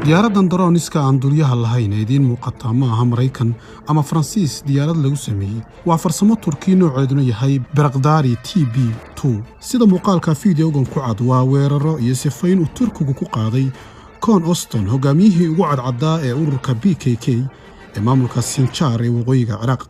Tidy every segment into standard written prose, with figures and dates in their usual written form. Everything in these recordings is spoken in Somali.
diyaaradan droniska aan duuliyaha lahayn ee idiin muuqata ma aha Maraykan ama Faransiis diyaarad lagu sameeyay waa farsamo Turki nooceeduna yahay Barakdari TB2 sida muuqaalka fiidiyogan ku cad waa weeraro iyo sifayn uu Turkigu ku qaaday Con Oston hogaamiyihii ugu cadcaddaa ee ururka PKK ee maamulka Sinjar ee waqooyiga Ciraaq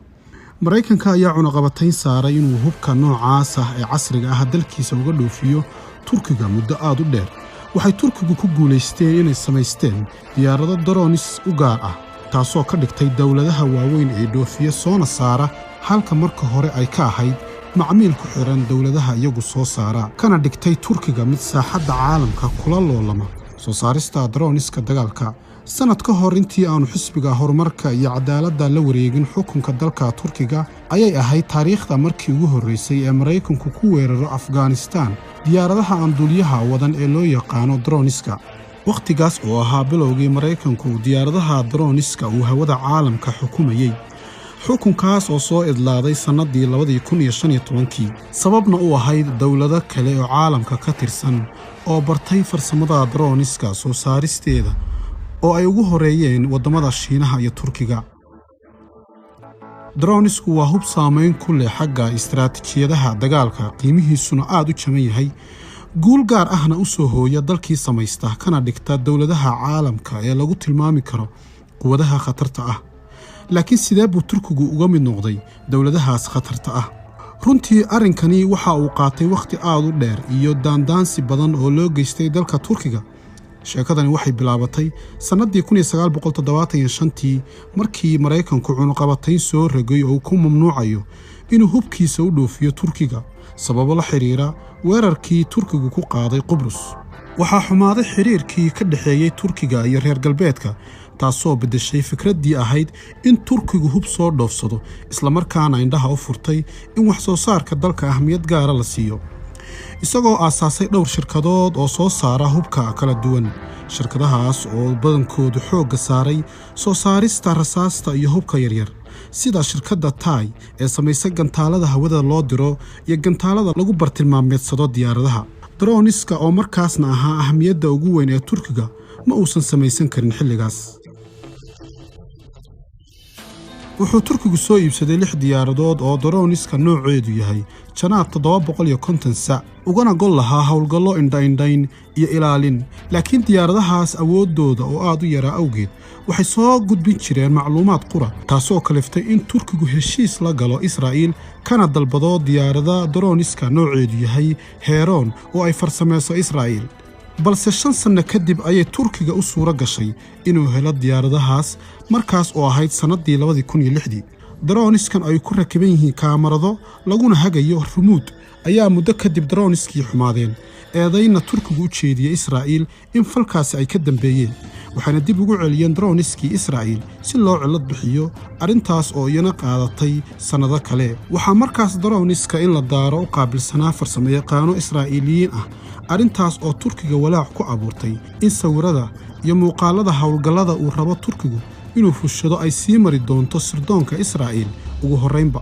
Maraykanka ayaa cunaqabatayn saaray inuu hubka noocaas ah ee casriga ah dalkiisa uga dhoofiyo Turkiga muddo aad u dheer waxay Turkigu ku guuleysteen inay samaysteen diyaarado drones u gaar ah taasoo ka dhigtay dawladaha waaweyn ee dhoofiya soona saara halka marka hore ay ka ahayd macmiil ku xiran dawladaha iyagu soo saara kana dhigtay Turkiga mid saaxadda caalamka kula loolama soo saarista droneska dagaalka sanad ka hor intii aanu xisbiga horumarka iyo cadaaladda la wareegin xukunka dalka Turkiga ayay ahayd taariikhda markii ugu horeysay ee Maraykanku ku weeraro Afghanistan diyaaradaha aan duuliyaha wadan ee loo yaqaano droneska waqtigaas oo ahaa bilowgii Maraykanku diyaaradaha droneska uu hawada caalamka xukumayay xukunkaas oo soo idlaaday sanadii 2015 sababna u ahayd dawlado kale oo caalamka ka tirsan oo bartay farsamada droneska soo saaristeeda oo ay ugu horeeyeen wadamada Shiinaha iyo Turkiga dronesku waa hub saameyn ku leh xagga istiraatiijiyadaha dagaalka qiimihiisuna aad u jaban yahay guul gaar ahna u soo hooya dalkii samaysta kana dhigta dawladaha caalamka ee lagu tilmaami karo quwadaha khatarta ah laakiin sidee buu Turkigu uga mid noqday dawladahaas khatarta ah runtii arrinkani waxa uu qaatay waqti aad u dheer iyo daandaansi badan oo loo geystay dalka Turkiga sheekadani waxay bilaabatay sanadii 1975 markii Maraykanku cunaqabatayn soo rogay oo ku mamnuucayo inuu hubkiisa u dhoofiyo Turkiga sababo la xiriira weerarkii Turkigu ku qaaday Qubrus waxaa xumaaday xiriirkii ka dhaxeeyay Turkiga iyo reer galbeedka taasoo bedeshay fikradii ahayd in Turkigu hub soo dhoofsado isla markaana indhaha u furtay in wax soo saarka dalka ahmiyad gaar ah la siiyo isagoo aasaasay dhowr shirkadood oo soo saara hubka kala duwan shirkadahaas oo badankoodu xoogga saaray soo saarista rasaasta iyo hubka yaryar sida shirkadda TAI ee samaysay gantaalada hawada loo diro iyo gantaalada lagu bartilmaameedsado diyaaradaha droneska oo markaasna ahaa ahmiyadda ugu weyn ee Turkiga ma uusan samaysan karin xilligaas wuxuu Turkigu soo iibsaday 6 diyaaradood oo droneska nooceedu yahay Janaab 750 sac ugana gol lahaa hawlgallo indhayn iyo ilaalin laakiin diyaaradahaas awoodooda oo aad u yara awgeed waxay soo gudbin jireen macluumaad qura taasoo kaliftay in Turkigu heshiis la galo Israa'iil kana dalbado diyaarada droneska nooceedu yahay Heron oo ay farsameyso Israa'iil balse 5 sano kadib ayay Turkiga u suura gashay inuu helo diyaaradahaas markaas oo ahayd sanadii 2006 droneskan ay ku rakiban yihiin kaamarado laguna hagayo remote ayaa muddo kadib droneskii xumaadeen eedayna Turkigu u jeediyay Israa'iil in falkaasi ay ka dambeeyeen waxaana dib ugu celiyeen droneskii Israa'iil si loo cilad bixiyo arintaas oo iyana qaadatay sanado kale waxa markaas droneska in la daaro u qaabilsanaa farsamayaqaano Israa'iiliyiin ah arintaas oo Turkiga walaac ku abuurtay in sawirada iyo muuqaalada hawlgallada uu rabo Turkigu inuu fushado ay sii mari doonto sirdoonka Israa'iil ugu horeynba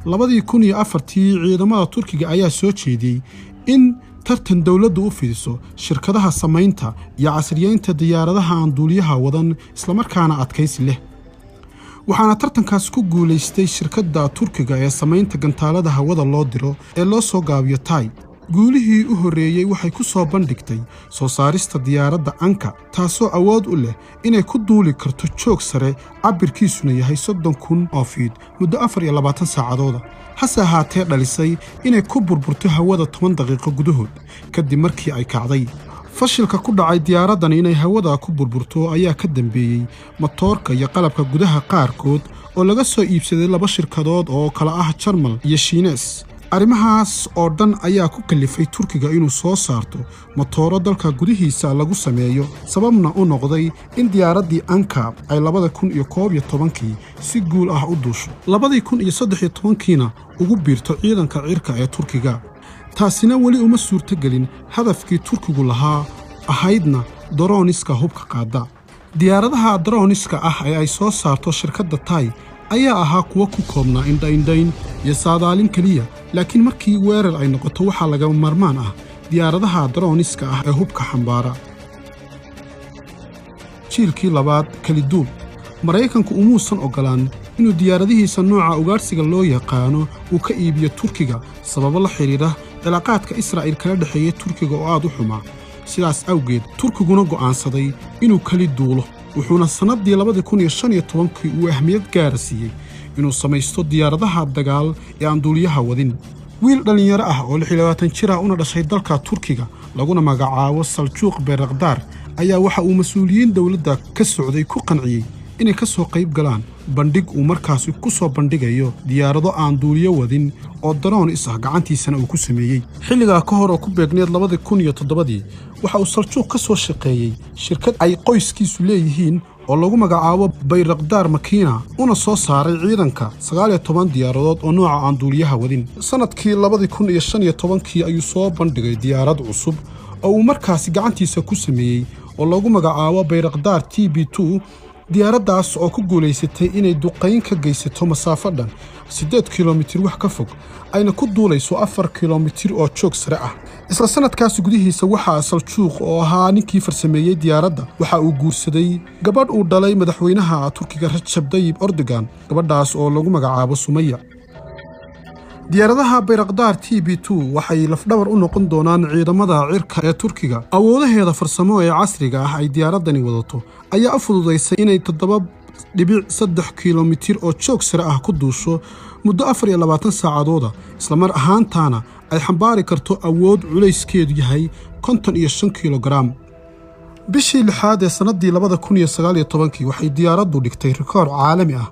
2004 ciidamada Turkiga ayaa soo jeediyay in tartan dawladdu u fidiso shirkadaha samaynta iyo casriyeynta diyaaradaha aan duuliyaha wadan isla markaana adkaysi leh waxaana tartankaas ku guuleystay shirkadda Turkiga ee samaynta gantaalada hawada loo diro ee loo soo gaabiyo TAI guulihii u horeeyay waxay ku soo bandhigtay soo saarista diyaaradda Anka taasoo awood u leh inay ku duuli karto joog sare cabirkiisuna yahay 30,000 oo fiid muddo 24 saacadood hase ahaatee dhalisay inay ku burburto hawada 10 daqiiqo gudahood kadib markii ay kacday fashilka ku dhacay diyaaraddan inay hawada ku burburto ayaa ka dambeeyay matoorka iyo qalabka gudaha qaarkood oo laga soo iibsaday 2 shirkadood oo kala ah Jarmal iyo Shiines arrimahaas oo dhan ayaa ku kalifay Turkiga inuu soo saarto matooro dalka gudihiisa lagu sameeyo sababna u noqday in diyaaradii Anka ay 2011 si guul ah u duusho 2013 ugu biirto ciidanka cirka ee Turkiga taasina wali uma suurtagelin hadafkii Turkigu lahaa ahaydna droneska hubka qaada diyaaradaha droneska ah ee ay soo saarto shirkadda TAI ayaa ahaa kuwa ku koobnaa indhayn iyo saadaalin kaliya laakiin markii weerar ay noqoto waxa laga marmaan ah diyaaradaha droniska ah ee hubka xambaara. jiilkii labaad kaliduul. Maraykanku umuusan ogolaan inuu diyaaradihiisa nooca ugaarsiga loo yaqaano uu ka iibiyo Turkiga sababo la xiriira cilaaqaadka Israa'iil kala dhaxeeyay Turkiga oo aad u xumaa. sidaas awgeed Turkiguna go'aansaday inuu kali duulo, wuxuuna sanadii 2015 uu ahmiyad gaar siiyay inuu samaysto diyaaradaha dagaal ee aan duuliyaha wadin. wiil dhalinyaro ah oo 26 jir ah una dhashay dalka Turkiga laguna magacaabo Saljuuq Bayraktar ayaa waxa uu mas'uuliyiin dawladda ka socday ku qanciyay inay ka soo qayb galaan bandhig uu markaas ku soo bandhigayo diyaarado aan duuliyo wadin oo drone gacantiisana uu ku sameeyay. xilliga ka hor oo ku beegneed 2007 waxa uu Saljuuq ka soo shaqeeyay shirkad ay qoyskiisu leeyihiin oo lagu magacaabo Bayraktar Makina una soo saaray ciidanka 19 diyaaradood oo nooca aan duuliyaha wadin. sanadkii 2015 ayuu soo bandhigay diyaarad cusub oo uu markaas gacantiisa ku sameeyay oo lagu magacaabo Bayraktar TB2. diyaaraddaas oo ku guulaysatay inay duqayn ka geysato masaafo dhan 8 kiiloomitir wax ka fog ayna ku duulayso 4 kiiloomitir oo joog sare ah. isla sanadkaas gudihiisa waxa Saljuuq oo ahaa ninkii farsameeyay diyaaradda waxa uu guursaday gabadh uu dhalay madaxweynaha Turkiga Recep Tayyip Erdogan, gabadhaas oo lagu magacaabo Sumaya. diyaaradaha Bayraktar TB2 waxay lafdhabar u noqon doonaan ciidamada cirka ee Turkiga. awoodaheeda farsamo ee casriga ah ay diyaaradani wadato ayaa u fududeysay inay 7.3 kiiloomitir oo joog sare ah ku duusho muddo 24 saacadood isla mar ahaantaana ay xambaari karto awood culayskeedu yahay 55 kiilogram. bishii 6 ee sanadii 2019 waxay diyaaraddu dhigtay rikoor caalami ah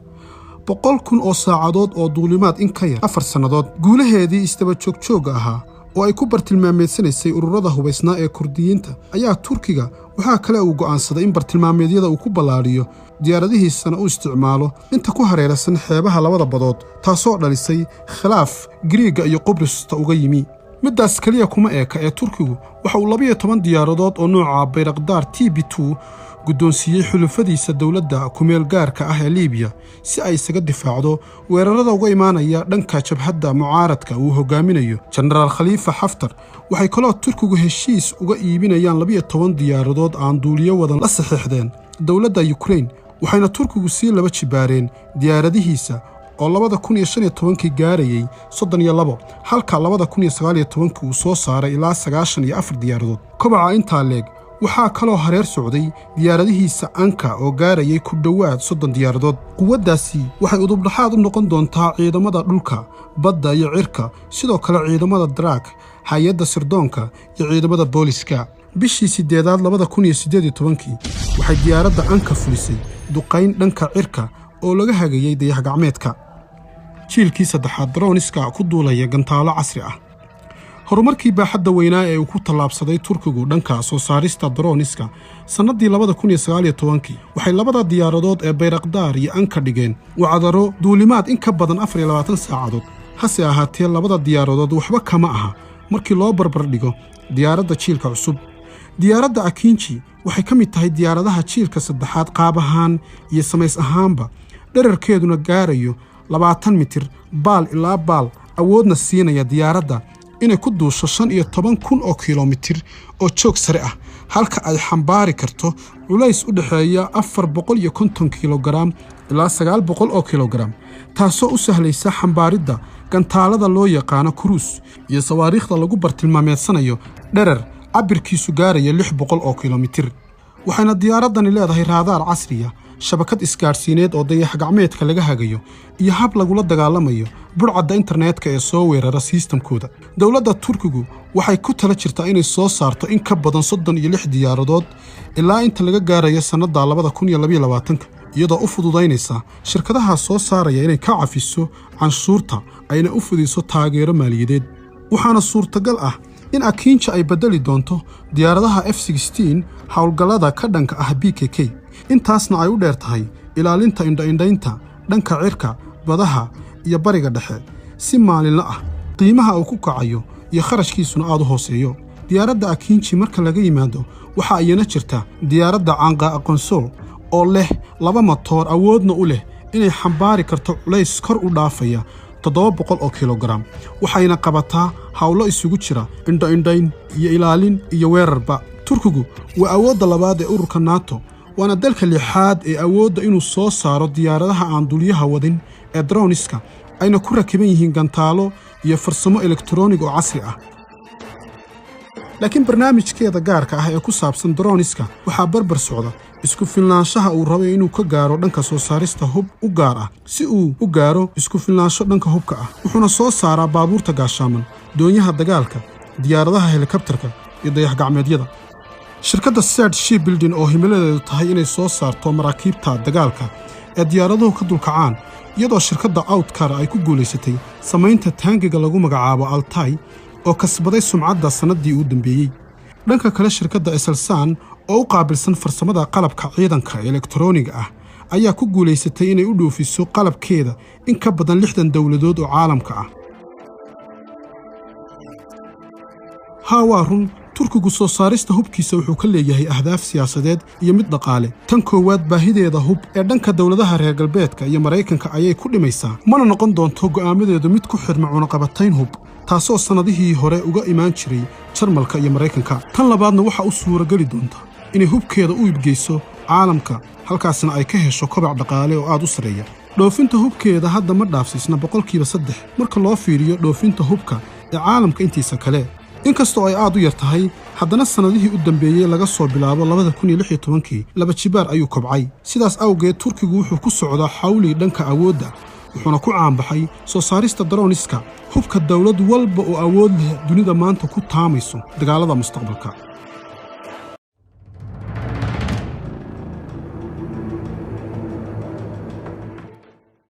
100,000 oo saacadood oo duulimaad in ka yar 4 sannadood. guulaheedii istaba joog ahaa oo ay ku bartilmaameedsanaysay ururada hubaysnaa ee Kurdiyiinta ayaa Turkiga waxa kale uu go'aansaday in bartilmaameedyada uu ku ballaariyo diyaaradihiisana uu isticmaalo inta ku hareeraysan xeebaha labada badood, taasoo dhalisay khilaaf Giriiga iyo Qobrista uga yimi. midaas kaliya kuma eeka ee Turkigu waxa uu 12 diyaaradood oo nooca Bayraktar TB2 guddoonsiiyey xulufadiisa dawladda kumeel gaarka ah ee Liibiya si ay isaga difaacdo weerarada uga imaanaya dhanka jabhadda mucaaradka uu hogaaminayo Generaal Khalifa Haftar. waxay kaloo Turkigu heshiis uga iibinayaan 12 diyaaradood aan duuliyo wadan la saxiixdeen dawladda Ukraine, waxayna Turkigu sii laba jibaareen diyaaradihiisa oo 2015 gaarayay 32 halka 2019 uu soo saaray ilaa 94 diyaaradood. kobaca intaa leeg waxaa kaloo hareer socday diyaaradihiisa Anka oo gaarayay ku dhowaad 30 diyaaradood. quwaddaasi waxay udubdhaxaad u noqon doontaa ciidamada dhulka, badda iyo cirka, sidoo kale ciidamada Drak, hay'adda sirdoonka iyo ciidamada booliska. bishii 8aad 2018 waxay diyaaradda Anka fulisay duqayn dhanka cirka oo laga hagayay dayax gacmeedka. jiilkii saddexaad droniska ku duulaya gantaalo casri ah. horumarkii baaxadda weynaa ee uu ku tallaabsaday Turkigu dhanka soo saarista droniska sanadii 2019 waxay labada diyaaradood ee Bayraktar iyo Anka dhigeen wacdaro duulimaad in ka badan 24 saacadood. hase ahaatee labada diyaaradood waxba kama aha markii loo barbar dhigo diyaaradda jiilka cusub. diyaaradda Akinci waxay ka mid tahay diyaaradaha jiilka saddexaad qaab ahaan iyo samays ahaanba, dhererkeeduna gaarayo 20 mitir baal ilaa baal, awoodna siinaya diyaaradda inay ku duusho 15,000 oo kiiloomitir oo joog sare ah, halka ay xambaari karto culays u dhaxeeya 450 kiilogram ilaa 900 oo kiilogram, taasoo u sahlaysa xambaaridda gantaalada loo yaqaan cruise iyo sawaariikhda lagu bartilmaameedsanayo dherer cabirkiisu gaaraya 600 oo kiiloomitir. waxayna diyaaradani leedahay raadaar casriya, shabakad isgaarsiineed oo dayax gacmeedka laga hagayo iyo hab lagula dagaalamayo burcadda internetka ee soo weerara systemkooda. dawladda Turkigu waxay ku tala jirtaa inay soo saarto in ka badan 36 diyaaradood ilaa inta laga gaarayo sanadda 2022, iyadoo u fududaynaysa shirkadaha soo saaraya inay ka cafiso canshuurta ayna u fudiso taageero maaliyadeed. waxaana suurtagal ah in Akinci ay bedeli doonto diyaaradaha F-16 hawlgallada ka dhanka ah PKK, intaasna ay u dheer tahay ilaalinta indhaynta dhanka cirka, badaha iyo bariga dhexe si maalinle ah, qiimaha uu ku kacayo iyo kharashkiisuna aad u hooseeyo. diyaaradda Akinci marka laga yimaado waxa ayna jirta diyaaradda Anqa Aqoonsol oo leh 2 matoor awoodna u leh inay xambaari karto culays kor u dhaafaya 700 oo kilogaram waxayna qabataa hawlo isugu jira indho-indhayn iyo ilaalin iyo weerarba. Turkigu waa awoodda labaad ee ururka NATO waana dalka lixaad ee awoodda inuu soo saaro diyaaradaha aan duuliyaha wadin ee droniska ayna ku rakiban yihiin gantaalo iyo farsamo elektaroonig oo casri ah. laakiin barnaamijkeeda gaarka ah ee ku saabsan droniska waxaa barbar socda isku filnaanshaha uu rabo inuu ka gaaro dhanka soo saarista hub u gaar ah. Si uu u gaaro isku filnaansho dhanka hubka ah wuxuuna soo saaraa baabuurta gaashaaman, doonyaha dagaalka, diyaaradaha helikabtarka iyo dayax-gacmeedyada. shirkadda Saad Shipbuilding oo himiladeedu tahay inay soo saarto maraakiibta dagaalka ee diyaaraduhu ka dulkacaan, iyadoo shirkadda Outcar ay ku guulaysatay samaynta taangiga lagu magacaabo Altai oo kasbaday sumcadda sanadii u dambeeyay. dhanka kale shirkadda Aselsan oo u qaabilsan farsamada qalabka ciidanka elektarooniga ah ayaa ku guulaysatay inay u dhoofiso qalabkeeda in ka badan 60 dawladood oo caalamka ah. Hawarun Turkigu soo saarista hubkiisa wuxuu ka leeyahay ahdaaf siyaasadeed iyo mid dhaqaale. Tan koowaad baahideeda hub ee dhanka dawladaha reer galbeedka iyo Mareykanka ayay ku dhimaysaa, mana noqon doonto go'aamadeedu mid ku xirma cunaqabatayn hub taasoo sanadihii hore uga imaan jiray Jarmalka iyo Mareykanka. Tan labaadna waxa u suuragali doonta inay hubkeeda u iibgeyso caalamka, halkaasna ay ka hesho kobac dhaqaale oo aad u sareeya. dhoofinta hubkeeda hadda ma dhaafsiisna 3% marka loo fiiriyo dhoofinta hubka ee caalamka intiisa kale. inkastoo ay aad u yar tahay haddana sanadihii u dambeeyay laga soo bilaabo 2016 laba jibaar ayuu kobcay. sidaas awgeed Turkigu wuxuu ku socdaa xawli dhanka awoodda wuxuuna ku caanbaxay soo saarista droniska, hubka dawlad walba oo awood leh dunida maanta ku taamayso dagaalada mustaqbalka.